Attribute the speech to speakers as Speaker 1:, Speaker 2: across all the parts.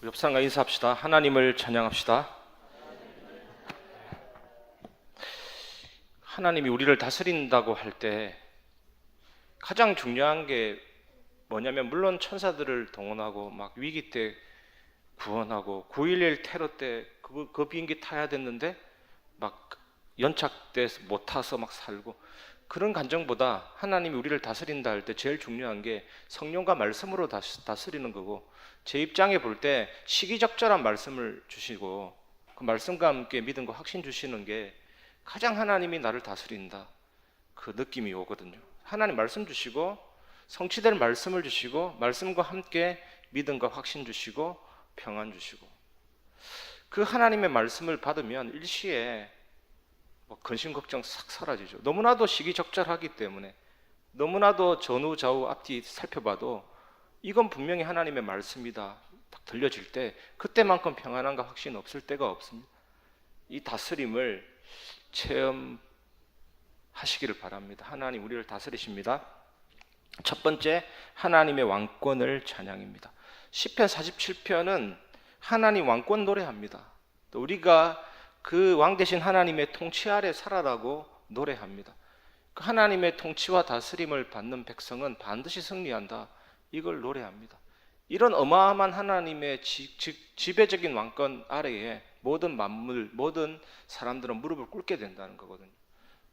Speaker 1: 옆 사람과 인사합시다. 하나님을 찬양합시다. 하나님이 우리를 다스린다고 할 때 가장 중요한 게 뭐냐면, 물론 천사들을 동원하고 막 위기 때 구원하고 9.11 테러 때 그 비행기 타야 됐는데 막 연착돼서 못 타서 막 살고, 그런 감정보다 하나님이 우리를 다스린다 할 때 제일 중요한 게 성령과 말씀으로 다스리는 거고, 제 입장에 볼 때 시기적절한 말씀을 주시고 그 말씀과 함께 믿음과 확신 주시는 게 가장 하나님이 나를 다스린다 그 느낌이 오거든요. 하나님 말씀 주시고 성취될 말씀을 주시고 말씀과 함께 믿음과 확신 주시고 평안 주시고, 그 하나님의 말씀을 받으면 일시에 근심 걱정 싹 사라지죠. 너무나도 시기적절하기 때문에, 너무나도 전후 좌우 앞뒤 살펴봐도 이건 분명히 하나님의 말씀이다 딱 들려질 때, 그때만큼 평안함과 확신 없을 때가 없습니다. 이 다스림을 체험하시기를 바랍니다. 하나님 우리를 다스리십니다. 첫 번째, 하나님의 왕권을 찬양입니다. 시편 47편은 하나님 왕권 노래합니다. 또 우리가 그 왕 대신 하나님의 통치 아래 살아라고 노래합니다. 그 하나님의 통치와 다스림을 받는 백성은 반드시 승리한다, 이걸 노래합니다. 이런 어마어마한 하나님의 지배적인 왕권 아래에 모든 만물, 모든 사람들은 무릎을 꿇게 된다는 거거든요.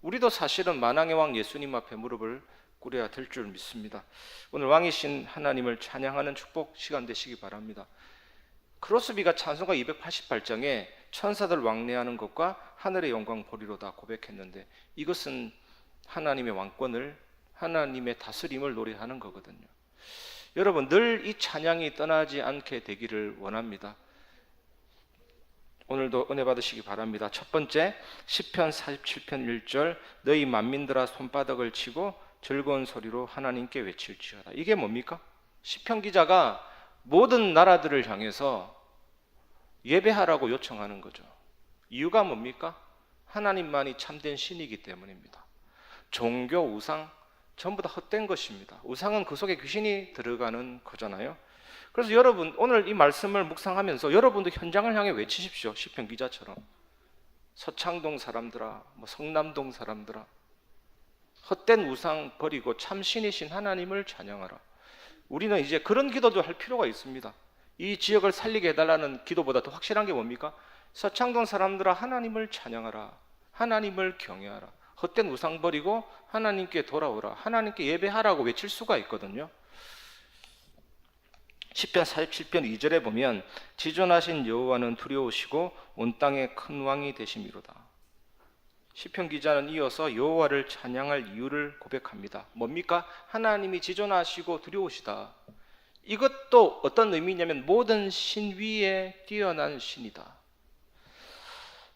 Speaker 1: 우리도 사실은 만왕의 왕 예수님 앞에 무릎을 꿇어야 될 줄 믿습니다. 오늘 왕이신 하나님을 찬양하는 축복 시간 되시기 바랍니다. 크로스비가 찬송가 288장에 천사들 왕래하는 것과 하늘의 영광 보리로다 고백했는데, 이것은 하나님의 왕권을, 하나님의 다스림을 노래하는 거거든요. 여러분, 늘 이 찬양이 떠나지 않게 되기를 원합니다. 오늘도 은혜 받으시기 바랍니다. 첫 번째, 시편 47편 1절, 너희 만민들아 손바닥을 치고 즐거운 소리로 하나님께 외칠지어다. 이게 뭡니까? 시편 기자가 모든 나라들을 향해서 예배하라고 요청하는 거죠. 이유가 뭡니까? 하나님만이 참된 신이기 때문입니다. 종교, 우상 전부 다 헛된 것입니다. 우상은 그 속에 귀신이 들어가는 거잖아요. 그래서 여러분, 오늘 이 말씀을 묵상하면서 여러분도 현장을 향해 외치십시오. 시편 기자처럼. 서창동 사람들아, 성남동 사람들아, 헛된 우상 버리고 참신이신 하나님을 찬양하라. 우리는 이제 그런 기도도 할 필요가 있습니다. 이 지역을 살리게 해달라는 기도보다 더 확실한 게 뭡니까? 서창동 사람들아, 하나님을 찬양하라, 하나님을 경외하라, 헛된 우상 버리고 하나님께 돌아오라, 하나님께 예배하라고 외칠 수가 있거든요. 시편 47편 2절에 보면 지존하신 여호와는 두려우시고 온 땅의 큰 왕이 되심이로다. 시편 기자는 이어서 여호와를 찬양할 이유를 고백합니다. 뭡니까? 하나님이 지존하시고 두려우시다. 이것도 어떤 의미냐면 모든 신 위에 뛰어난 신이다.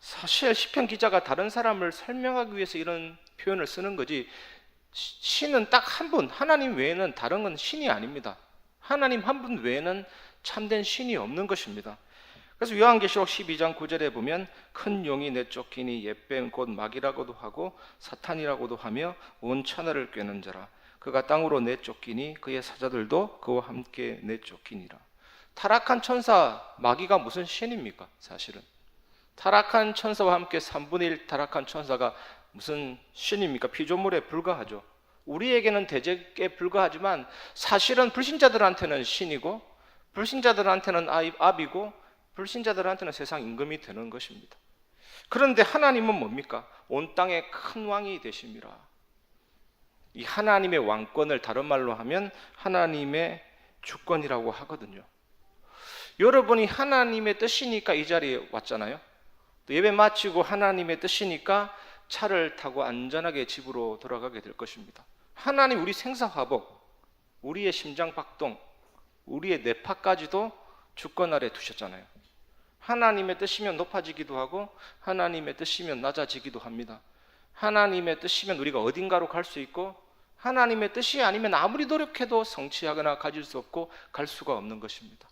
Speaker 1: 사실 시편 기자가 다른 사람을 설명하기 위해서 이런 표현을 쓰는 거지, 신은 딱 한 분, 하나님 외에는 다른 건 신이 아닙니다. 하나님 한 분 외에는 참된 신이 없는 것입니다. 그래서 요한계시록 12장 9절에 보면 큰 용이 내쫓기니 옛뱀 곧 마귀라고도 하고 사탄이라고도 하며 온 천하를 꿰는 자라. 그가 땅으로 내쫓기니 그의 사자들도 그와 함께 내쫓기니라. 타락한 천사 마귀가 무슨 신입니까? 사실은 타락한 천사와 함께 3분의 1 타락한 천사가 무슨 신입니까? 피조물에 불과하죠. 우리에게는 대적에 불과하지만 사실은 불신자들한테는 신이고, 불신자들한테는 아비고, 불신자들한테는 세상 임금이 되는 것입니다. 그런데 하나님은 뭡니까? 온 땅의 큰 왕이 되심이라. 이 하나님의 왕권을 다른 말로 하면 하나님의 주권이라고 하거든요. 여러분이 하나님의 뜻이니까 이 자리에 왔잖아요. 또 예배 마치고 하나님의 뜻이니까 차를 타고 안전하게 집으로 돌아가게 될 것입니다. 하나님 우리 생사화복, 우리의 심장박동, 우리의 뇌파까지도 주권 아래 두셨잖아요. 하나님의 뜻이면 높아지기도 하고 하나님의 뜻이면 낮아지기도 합니다. 하나님의 뜻이면 우리가 어딘가로 갈 수 있고, 하나님의 뜻이 아니면 아무리 노력해도 성취하거나 가질 수 없고 갈 수가 없는 것입니다.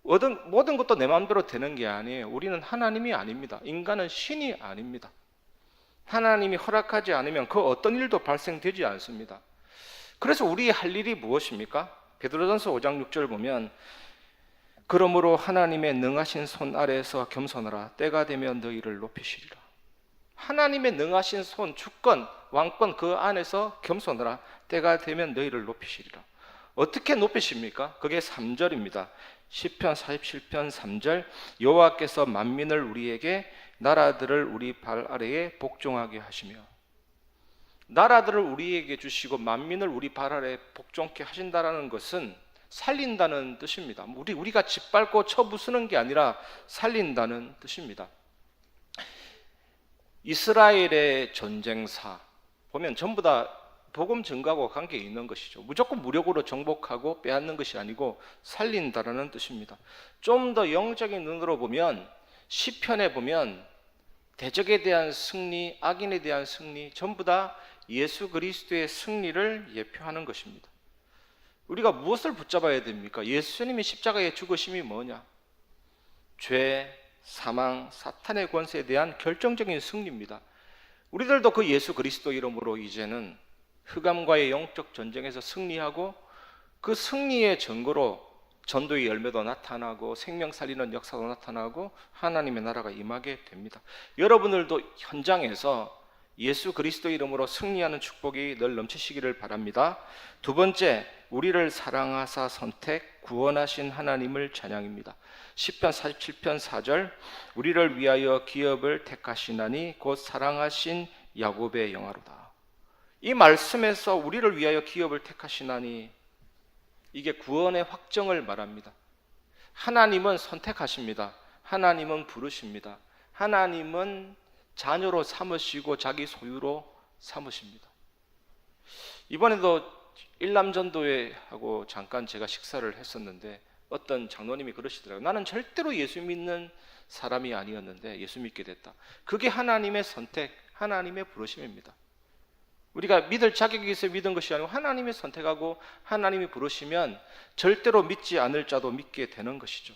Speaker 1: 모든 것도 내 마음대로 되는 게 아니에요. 우리는 하나님이 아닙니다. 인간은 신이 아닙니다. 하나님이 허락하지 않으면 그 어떤 일도 발생되지 않습니다. 그래서 우리 할 일이 무엇입니까? 베드로전서 5장 6절 보면 그러므로 하나님의 능하신 손 아래에서 겸손하라. 때가 되면 너희를 높이시리라. 하나님의 능하신 손, 주권, 왕권 그 안에서 겸손하라. 때가 되면 너희를 높이시리라. 어떻게 높이십니까? 그게 3절입니다. 시편 47편 3절. 여호와께서 만민을 우리에게, 나라들을 우리 발 아래에 복종하게 하시며. 나라들을 우리에게 주시고 만민을 우리 발 아래에 복종케 하신다라는 것은 살린다는 뜻입니다. 우리가 짓밟고 쳐부수는 게 아니라 살린다는 뜻입니다. 이스라엘의 전쟁사 보면 전부 다 복음 증거하고 관계 있는 것이죠. 무조건 무력으로 정복하고 빼앗는 것이 아니고 살린다라는 뜻입니다. 좀 더 영적인 눈으로 보면 시편에 보면 대적에 대한 승리, 악인에 대한 승리 전부 다 예수 그리스도의 승리를 예표하는 것입니다. 우리가 무엇을 붙잡아야 됩니까? 예수님이 십자가에 죽으심이 뭐냐? 죄, 사망, 사탄의 권세에 대한 결정적인 승리입니다. 우리들도 그 예수 그리스도 이름으로 이제는 흑암과의 영적 전쟁에서 승리하고 그 승리의 증거로 전도의 열매도 나타나고 생명 살리는 역사도 나타나고 하나님의 나라가 임하게 됩니다. 여러분들도 현장에서 예수 그리스도 이름으로 승리하는 축복이 늘 넘치시기를 바랍니다. 두 번째, 우리를 사랑하사 선택 구원하신 하나님을 찬양입니다. 시편 47편 4절. 우리를 위하여 기업을 택하시나니 곧 사랑하신 야곱의 영화로다. 이 말씀에서 우리를 위하여 기업을 택하시나니 이게 구원의 확정을 말합니다. 하나님은 선택하십니다. 하나님은 부르십니다. 하나님은 자녀로 삼으시고 자기 소유로 삼으십니다. 이번에도 일남전도회 하고 잠깐 제가 식사를 했었는데 어떤 장로님이 그러시더라고요. 나는 절대로 예수 믿는 사람이 아니었는데 예수 믿게 됐다. 그게 하나님의 선택, 하나님의 부르심입니다. 우리가 믿을 자격이 있어 믿은 것이 아니고 하나님이 선택하고 하나님이 부르시면 절대로 믿지 않을 자도 믿게 되는 것이죠.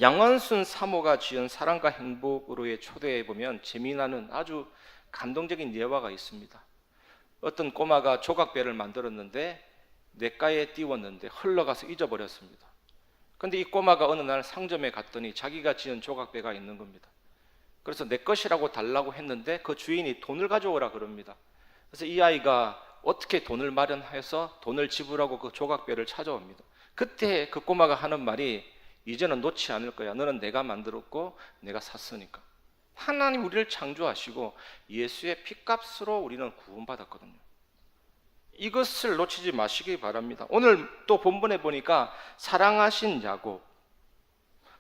Speaker 1: 양원순 사모가 지은 사랑과 행복으로의 초대에 보면 재미나는 아주 감동적인 예화가 있습니다. 어떤 꼬마가 조각배를 만들었는데 냇가에 띄웠는데 흘러가서 잊어버렸습니다. 그런데 이 꼬마가 어느 날 상점에 갔더니 자기가 지은 조각배가 있는 겁니다. 그래서 내 것이라고 달라고 했는데 그 주인이 돈을 가져오라 그럽니다. 그래서 이 아이가 어떻게 돈을 마련해서 돈을 지불하고 그 조각배를 찾아옵니다. 그때 그 꼬마가 하는 말이 이제는 놓지 않을 거야. 너는 내가 만들었고 내가 샀으니까. 하나님 우리를 창조하시고 예수의 피값으로 우리는 구원받았거든요. 이것을 놓치지 마시기 바랍니다. 오늘 또 본문에 보니까 사랑하신 야곱.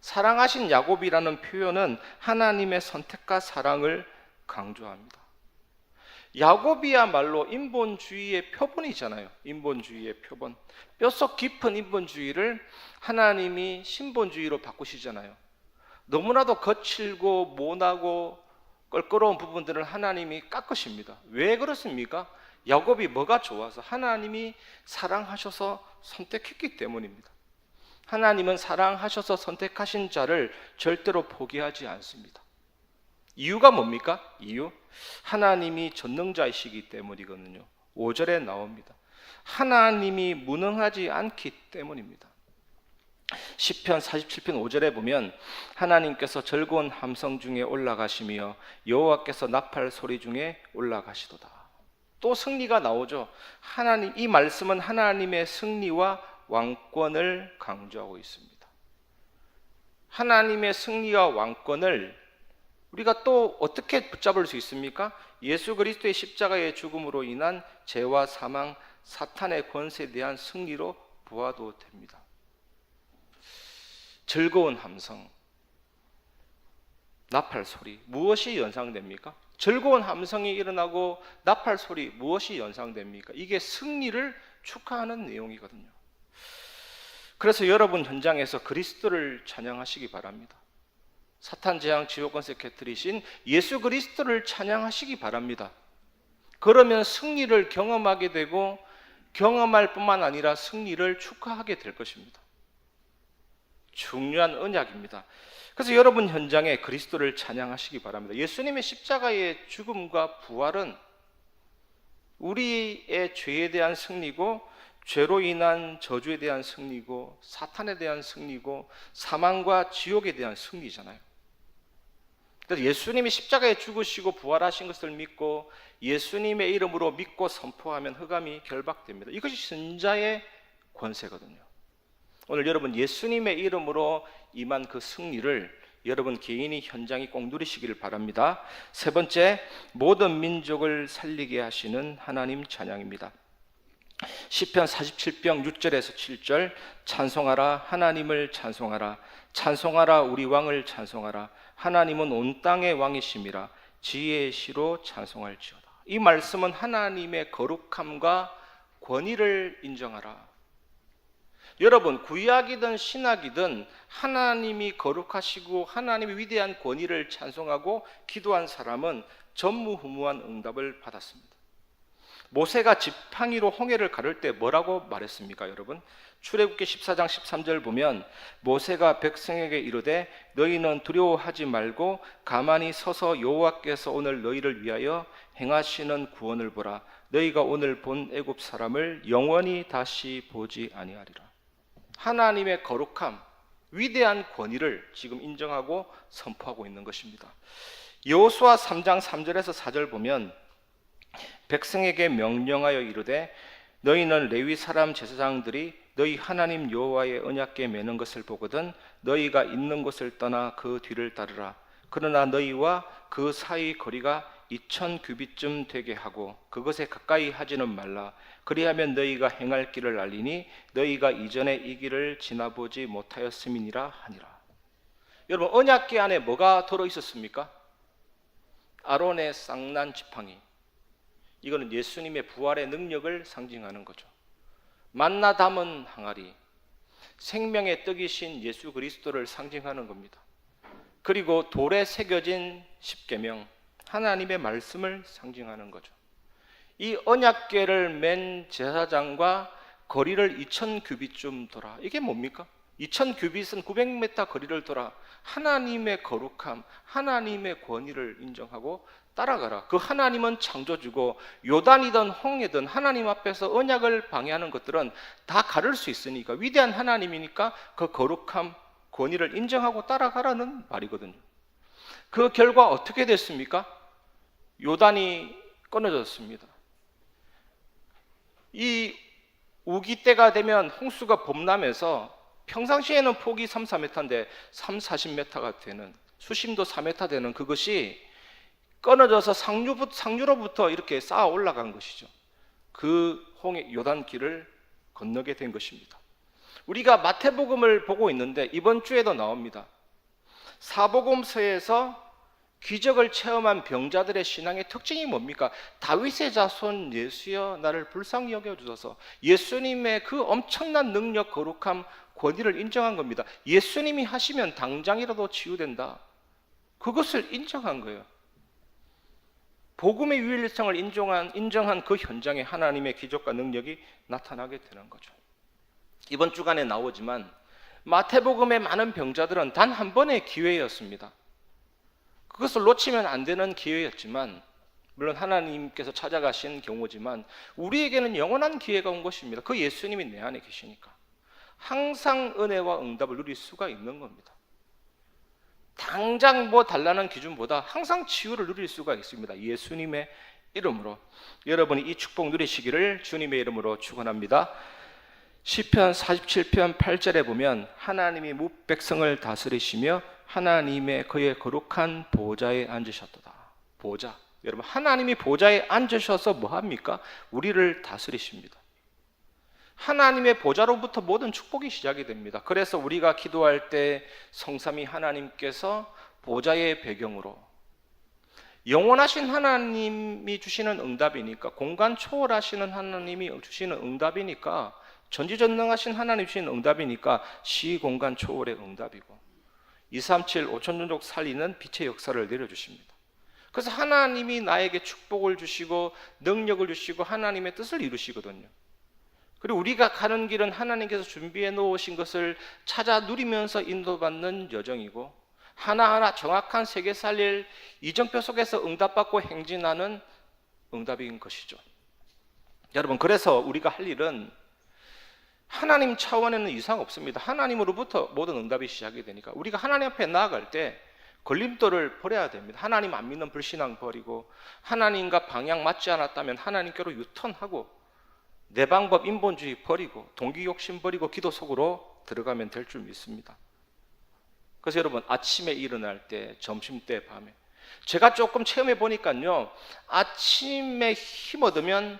Speaker 1: 사랑하신 야곱이라는 표현은 하나님의 선택과 사랑을 강조합니다. 야곱이야말로 인본주의의 표본이잖아요. 인본주의의 표본. 뼛속 깊은 인본주의를 하나님이 신본주의로 바꾸시잖아요. 너무나도 거칠고 모나고 껄끄러운 부분들을 하나님이 깎으십니다. 왜 그렇습니까? 야곱이 뭐가 좋아서? 하나님이 사랑하셔서 선택했기 때문입니다. 하나님은 사랑하셔서 선택하신 자를 절대로 포기하지 않습니다. 이유가 뭡니까? 이유? 하나님이 전능자이시기 때문이거든요. 5절에 나옵니다. 하나님이 무능하지 않기 때문입니다. 시편 47편 5절에 보면 하나님께서 즐거운 함성 중에 올라가시며 여호와께서 나팔 소리 중에 올라가시도다. 또 승리가 나오죠. 하나님, 이 말씀은 하나님의 승리와 왕권을 강조하고 있습니다. 하나님의 승리와 왕권을 우리가 또 어떻게 붙잡을 수 있습니까? 예수 그리스도의 십자가의 죽음으로 인한 죄와 사망, 사탄의 권세에 대한 승리로 보아도 됩니다. 즐거운 함성, 나팔 소리, 무엇이 연상됩니까? 즐거운 함성이 일어나고 나팔 소리, 무엇이 연상됩니까? 이게 승리를 축하하는 내용이거든요. 그래서 여러분 현장에서 그리스도를 찬양하시기 바랍니다. 사탄 재앙 지옥 권세 깨뜨리신 예수 그리스도를 찬양하시기 바랍니다. 그러면 승리를 경험하게 되고 경험할 뿐만 아니라 승리를 축하하게 될 것입니다. 중요한 언약입니다. 그래서 여러분 현장에 그리스도를 찬양하시기 바랍니다. 예수님의 십자가의 죽음과 부활은 우리의 죄에 대한 승리고 죄로 인한 저주에 대한 승리고 사탄에 대한 승리고 사망과 지옥에 대한 승리잖아요. 그래서 예수님이 십자가에 죽으시고 부활하신 것을 믿고 예수님의 이름으로 믿고 선포하면 흑암이 결박됩니다. 이것이 선자의 권세거든요. 오늘 여러분 예수님의 이름으로 임한 그 승리를 여러분 개인이 현장이 꼭 누리시기를 바랍니다. 세 번째, 모든 민족을 살리게 하시는 하나님 찬양입니다. 시편 47편 6절에서 7절, 찬송하라 하나님을 찬송하라, 찬송하라 우리 왕을 찬송하라, 하나님은 온 땅의 왕이심이라, 지혜의 시로 찬송할지어다. 이 말씀은 하나님의 거룩함과 권위를 인정하라. 여러분, 구약이든 신약이든 하나님이 거룩하시고 하나님의 위대한 권위를 찬송하고 기도한 사람은 전무후무한 응답을 받았습니다. 모세가 지팡이로 홍해를 가를 때 뭐라고 말했습니까, 여러분? 출애굽기 14장 13절 보면 모세가 백성에게 이르되 너희는 두려워하지 말고 가만히 서서 여호와께서 오늘 너희를 위하여 행하시는 구원을 보라. 너희가 오늘 본 애굽 사람을 영원히 다시 보지 아니하리라. 하나님의 거룩함, 위대한 권위를 지금 인정하고 선포하고 있는 것입니다. 여호수아 3장 3절에서 4절 보면 백성에게 명령하여 이르되 너희는 레위 사람 제사장들이 너희 하나님 여호와의 언약궤 매는 것을 보거든 너희가 있는 곳을 떠나 그 뒤를 따르라. 그러나 너희와 그 사이 거리가 2000규빗쯤 되게 하고 그것에 가까이 하지는 말라. 그리하면 너희가 행할 길을 알리니 너희가 이전에 이 길을 지나보지 못하였음이니라 하니라. 여러분, 언약궤 안에 뭐가 들어 있었습니까? 아론의 쌍난 지팡이. 이거는 예수님의 부활의 능력을 상징하는 거죠. 만나 담은 항아리, 생명의 떡이신 예수 그리스도를 상징하는 겁니다. 그리고 돌에 새겨진 십계명, 하나님의 말씀을 상징하는 거죠. 이 언약궤를 맨 제사장과 거리를 2000규빗쯤 돌아. 이게 뭡니까? 2000규빗은 900m 거리를 돌아 하나님의 거룩함, 하나님의 권위를 인정하고 따라가라. 그 하나님은 창조주고 요단이든 홍해든 하나님 앞에서 언약을 방해하는 것들은 다 가를 수 있으니까, 위대한 하나님이니까 그 거룩함, 권위를 인정하고 따라가라는 말이거든요. 그 결과 어떻게 됐습니까? 요단이 끊어졌습니다. 이 우기 때가 되면 홍수가 범람해서 평상시에는 폭이 3, 4m인데 3, 40m가 되는, 수심도 4m 되는 그것이 끊어져서 상류로부터 이렇게 쌓아 올라간 것이죠. 그 홍해 요단길을 건너게 된 것입니다. 우리가 마태복음을 보고 있는데 이번 주에도 나옵니다. 사복음서에서 기적을 체험한 병자들의 신앙의 특징이 뭡니까? 다윗의 자손 예수여 나를 불쌍히 여겨주소서. 예수님의 그 엄청난 능력, 거룩함, 권위를 인정한 겁니다. 예수님이 하시면 당장이라도 치유된다. 그것을 인정한 거예요. 복음의 유일성을 인정한 그 현장에 하나님의 기적과 능력이 나타나게 되는 거죠. 이번 주간에 나오지만 마태복음의 많은 병자들은 단 한 번의 기회였습니다. 그것을 놓치면 안 되는 기회였지만, 물론 하나님께서 찾아가신 경우지만 우리에게는 영원한 기회가 온 것입니다. 그 예수님이 내 안에 계시니까 항상 은혜와 응답을 누릴 수가 있는 겁니다. 당장 뭐 달라는 기준보다 항상 치유를 누릴 수가 있습니다. 예수님의 이름으로 여러분이 이 축복 누리시기를 주님의 이름으로 축원합니다. 시편 47편 8절에 보면 하나님이 뭇백성을 다스리시며 하나님의 그의 거룩한 보좌에 앉으셨도다. 보좌. 여러분, 하나님이 보좌에 앉으셔서 뭐 합니까? 우리를 다스리십니다. 하나님의 보좌로부터 모든 축복이 시작이 됩니다. 그래서 우리가 기도할 때 성삼위 하나님께서 보좌의 배경으로, 영원하신 하나님이 주시는 응답이니까, 공간 초월하시는 하나님이 주시는 응답이니까, 전지전능하신 하나님이 주시는 응답이니까 시공간 초월의 응답이고 237 5천종족 살리는 빛의 역사를 내려주십니다. 그래서 하나님이 나에게 축복을 주시고 능력을 주시고 하나님의 뜻을 이루시거든요. 그리고 우리가 가는 길은 하나님께서 준비해 놓으신 것을 찾아 누리면서 인도받는 여정이고, 하나하나 정확한 세계 살릴 이정표 속에서 응답받고 행진하는 응답인 것이죠. 여러분, 그래서 우리가 할 일은 하나님 차원에는 이상 없습니다. 하나님으로부터 모든 응답이 시작이 되니까 우리가 하나님 앞에 나아갈 때 걸림돌을 버려야 됩니다. 하나님 안 믿는 불신앙 버리고 하나님과 방향 맞지 않았다면 하나님께로 유턴하고 내 방법 인본주의 버리고 동기 욕심 버리고 기도 속으로 들어가면 될 줄 믿습니다. 그래서 여러분 아침에 일어날 때, 점심때, 밤에 제가 조금 체험해 보니까요, 아침에 힘 얻으면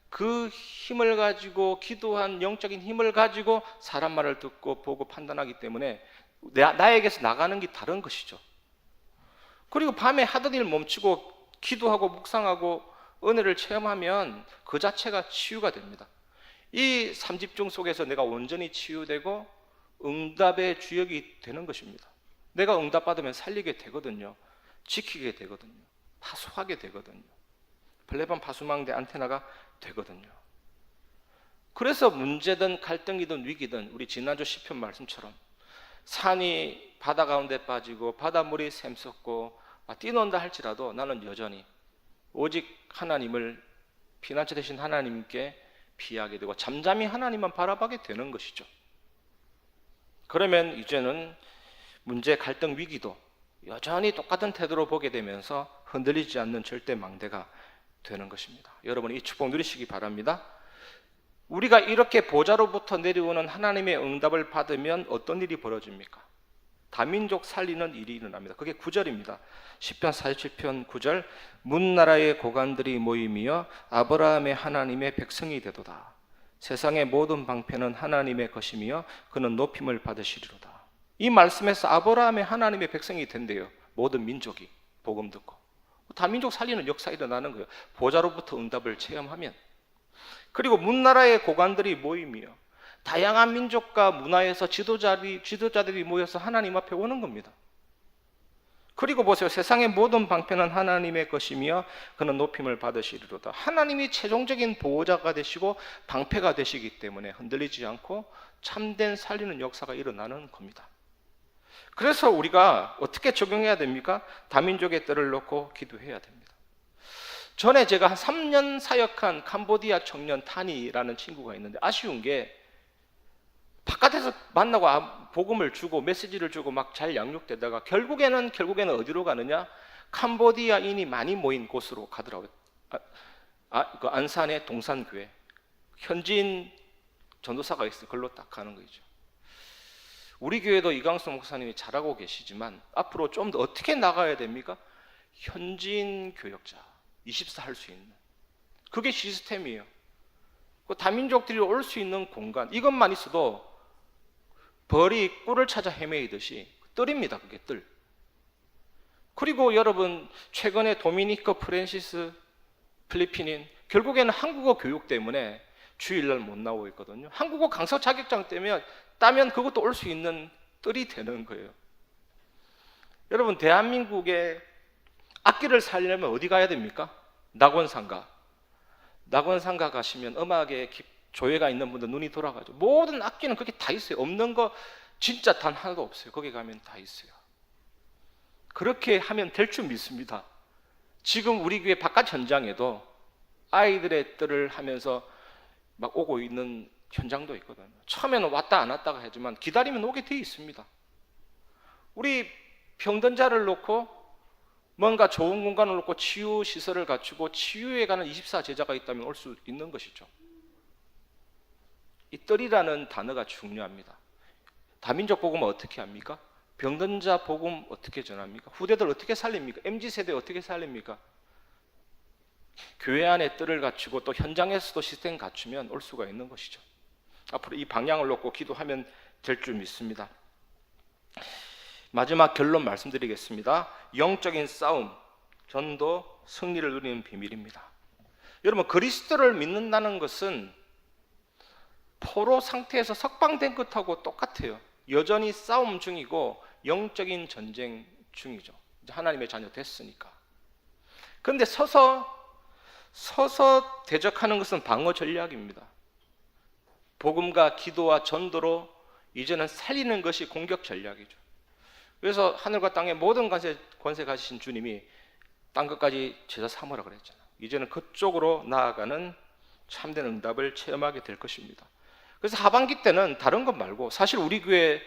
Speaker 1: 그 힘을 가지고 기도한 영적인 힘을 가지고 사람 말을 듣고 보고 판단하기 때문에 나에게서 나가는 게 다른 것이죠. 그리고 밤에 하던 일 멈추고 기도하고 묵상하고 은혜를 체험하면 그 자체가 치유가 됩니다. 이 삼집중 속에서 내가 온전히 치유되고 응답의 주역이 되는 것입니다. 내가 응답받으면 살리게 되거든요. 지키게 되거든요. 파수하게 되거든요. 플레반 파수망대 안테나가 되거든요. 그래서 문제든 갈등이든 위기든 우리 지난주 시편 말씀처럼 산이 바다 가운데 빠지고 바닷물이 샘솟고 뛰어논다 할지라도 나는 여전히 오직 하나님을 피난처 되신 하나님께 피하게 되고 잠잠히 하나님만 바라보게 되는 것이죠. 그러면 이제는 문제, 갈등, 위기도 여전히 똑같은 태도로 보게 되면서 흔들리지 않는 절대 망대가 되는 것입니다. 여러분 이 축복 누리시기 바랍니다. 우리가 이렇게 보좌로부터 내려오는 하나님의 응답을 받으면 어떤 일이 벌어집니까? 다민족 살리는 일이 일어납니다. 그게 9절입니다. 시편 47편 9절 문나라의 고관들이 모임이여 아브라함의 하나님의 백성이 되도다. 세상의 모든 방패는 하나님의 것이며 그는 높임을 받으시리로다. 이 말씀에서 아브라함의 하나님의 백성이 된대요. 모든 민족이 복음 듣고 다민족 살리는 역사 일어나는 거예요. 보좌로부터 응답을 체험하면. 그리고 문나라의 고관들이 모임이요 다양한 민족과 문화에서 지도자들이 모여서 하나님 앞에 오는 겁니다. 그리고 보세요. 세상의 모든 방패는 하나님의 것이며 그는 높임을 받으시리로다. 하나님이 최종적인 보호자가 되시고 방패가 되시기 때문에 흔들리지 않고 참된 살리는 역사가 일어나는 겁니다. 그래서 우리가 어떻게 적용해야 됩니까? 다민족의 뜰을 놓고 기도해야 됩니다. 전에 제가 한 3년 사역한 캄보디아 청년 타니라는 친구가 있는데 아쉬운 게 바깥에서 만나고 복음을 주고 메시지를 주고 막 잘 양육되다가 결국에는 어디로 가느냐? 캄보디아인이 많이 모인 곳으로 가더라고요. 그 안산의 동산교회 현지인 전도사가 있어요. 그걸로 딱 가는 거죠. 우리 교회도 이광수 목사님이 잘하고 계시지만 앞으로 좀 더 어떻게 나가야 됩니까? 현지인 교역자 24 할 수 있는 그게 시스템이에요. 그 다민족들이 올 수 있는 공간 이것만 있어도 벌이 꿀을 찾아 헤매이듯이 뜰입니다. 그게 뜰. 그리고 여러분 최근에 도미니크 프랜시스 필리핀인 결국에는 한국어 교육 때문에 주일날 못 나오고 있거든요. 한국어 강사 자격증 때문에 따면 그것도 올 수 있는 뜰이 되는 거예요. 여러분 대한민국에 악기를 살려면 어디 가야 됩니까? 낙원상가 가시면 음악에 조예가 있는 분들 눈이 돌아가죠. 모든 악기는 그게 다 있어요. 없는 거 진짜 단 하나도 없어요. 거기 가면 다 있어요. 그렇게 하면 될 줄 믿습니다. 지금 우리 교회 바깥 현장에도 아이들의 뜰을 하면서 막 오고 있는 현장도 있거든요. 처음에는 왔다 안 왔다가 하지만 기다리면 오게 돼 있습니다. 우리 병든 자를 놓고 뭔가 좋은 공간을 놓고 치유 시설을 갖추고 치유에 가는 24 제자가 있다면 올 수 있는 것이죠. 이 뜰이라는 단어가 중요합니다. 다민족 복음은 어떻게 합니까? 병든 자 복음 어떻게 전합니까? 후대들 어떻게 살립니까? MZ세대 어떻게 살립니까? 교회 안에 뜰을 갖추고 또 현장에서도 시스템 갖추면 올 수가 있는 것이죠. 앞으로 이 방향을 놓고 기도하면 될 줄 믿습니다. 마지막 결론 말씀드리겠습니다. 영적인 싸움, 전도, 승리를 누리는 비밀입니다. 여러분 그리스도를 믿는다는 것은 포로 상태에서 석방된 것하고 똑같아요. 여전히 싸움 중이고 영적인 전쟁 중이죠. 이제 하나님의 자녀 됐으니까. 그런데 서서 대적하는 것은 방어 전략입니다. 복음과 기도와 전도로 이제는 살리는 것이 공격 전략이죠. 그래서 하늘과 땅의 모든 권세 가지신 주님이 땅 끝까지 제자 삼으라 그랬잖아요. 이제는 그쪽으로 나아가는 참된 응답을 체험하게 될 것입니다. 그래서 하반기 때는 다른 것 말고 사실 우리 교회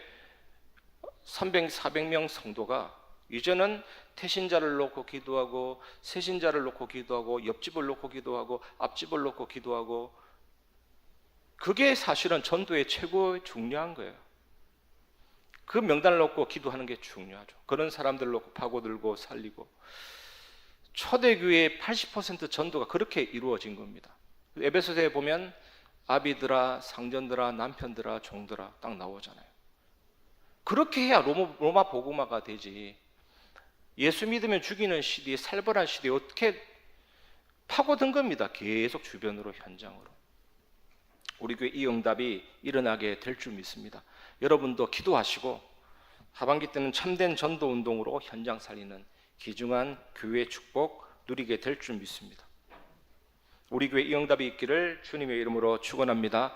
Speaker 1: 300, 400명 성도가 이제는 태신자를 놓고 기도하고 세신자를 놓고 기도하고 옆집을 놓고 기도하고 앞집을 놓고 기도하고, 그게 사실은 전도의 최고 중요한 거예요. 그 명단을 놓고 기도하는 게 중요하죠. 그런 사람들을 놓고 파고들고 살리고, 초대교회의 80% 전도가 그렇게 이루어진 겁니다. 에베소서에 보면 아비들아, 상전들아, 남편들아, 종들아 딱 나오잖아요. 그렇게 해야 로마 복음화가 되지. 예수 믿으면 죽이는 시대에, 살벌한 시대에 어떻게 파고든 겁니다. 계속 주변으로, 현장으로. 우리 교회 이 응답이 일어나게 될 줄 믿습니다. 여러분도 기도하시고 하반기 때는 참된 전도 운동으로 현장 살리는 귀중한 교회의 축복 누리게 될 줄 믿습니다. 우리 교회 이 응답이 있기를 주님의 이름으로 축원합니다.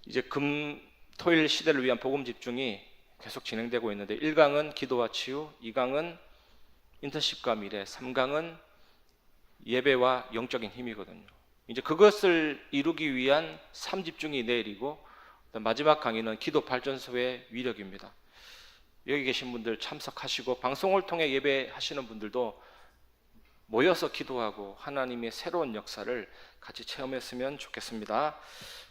Speaker 1: 이제 토일 시대를 위한 복음 집중이 계속 진행되고 있는데, 1강은 기도와 치유, 2강은 인턴십과 미래, 3강은 예배와 영적인 힘이거든요. 이제 그것을 이루기 위한 3집중이 내일이고, 마지막 강의는 기도 발전소의 위력입니다. 여기 계신 분들 참석하시고 방송을 통해 예배하시는 분들도 모여서 기도하고 하나님의 새로운 역사를 같이 체험했으면 좋겠습니다.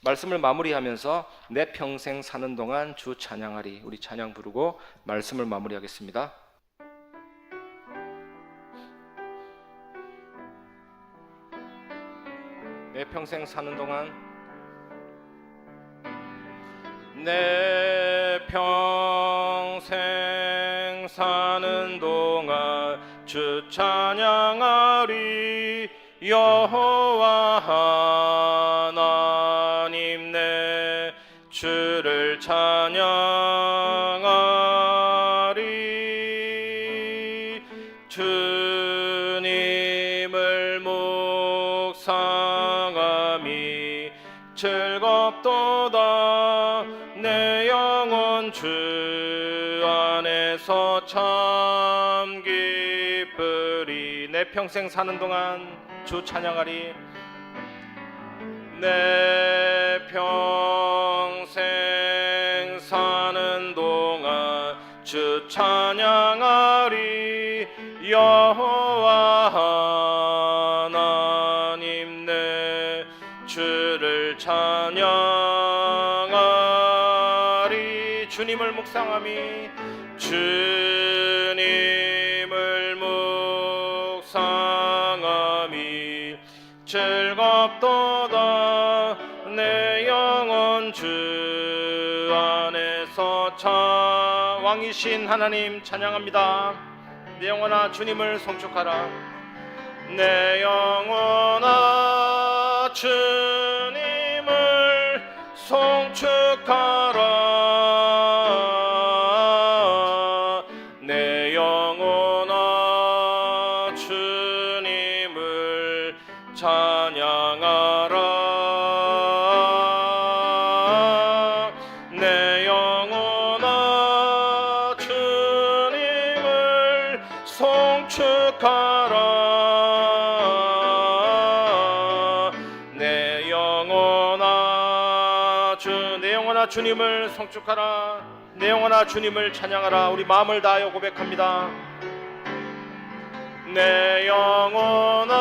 Speaker 1: 말씀을 마무리하면서 내 평생 사는 동안 주 찬양하리, 우리 찬양 부르고 말씀을 마무리하겠습니다. 내 평생 사는 동안, 내 평생 사는 동안 주 찬양하리, 여호와 하나님 내 주를 찬양하리. 주님을 묵상함이 즐겁도다. 내 영혼 주 안에서 참 기쁘리. 내 평생 사는 동안 주 찬양하리. 내 평생 사는 동안 주 찬양하리, 여호와 하나님 내 주를 찬양하리. 주님을 묵상함이, 주님을 묵상함이 즐겁도다. 내 영혼 주 안에서 참 왕이신 하나님 찬양합니다. 내 영혼아 주님을 송축하라. 내 영혼아 주님을 송축하라. 내 영혼아 주님을 찬양하라. 내 영혼아 주님을 송축하라. 내 영혼아 주님을 송축하라. 내 영혼아 주님을 찬양하라. 우리 마음을 다하여 고백합니다. 내 영혼아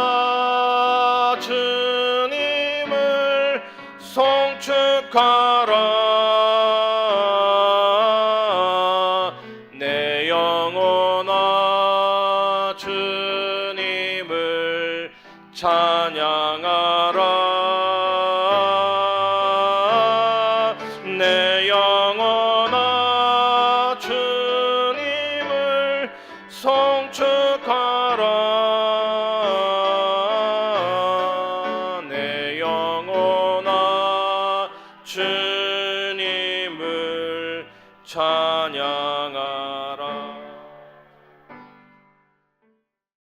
Speaker 1: 주님을 송축하라. 내 영혼아 주님을 찬양하라. 내 영혼아 주님을 송축하라. 내 영혼아 주님을 찬양하라.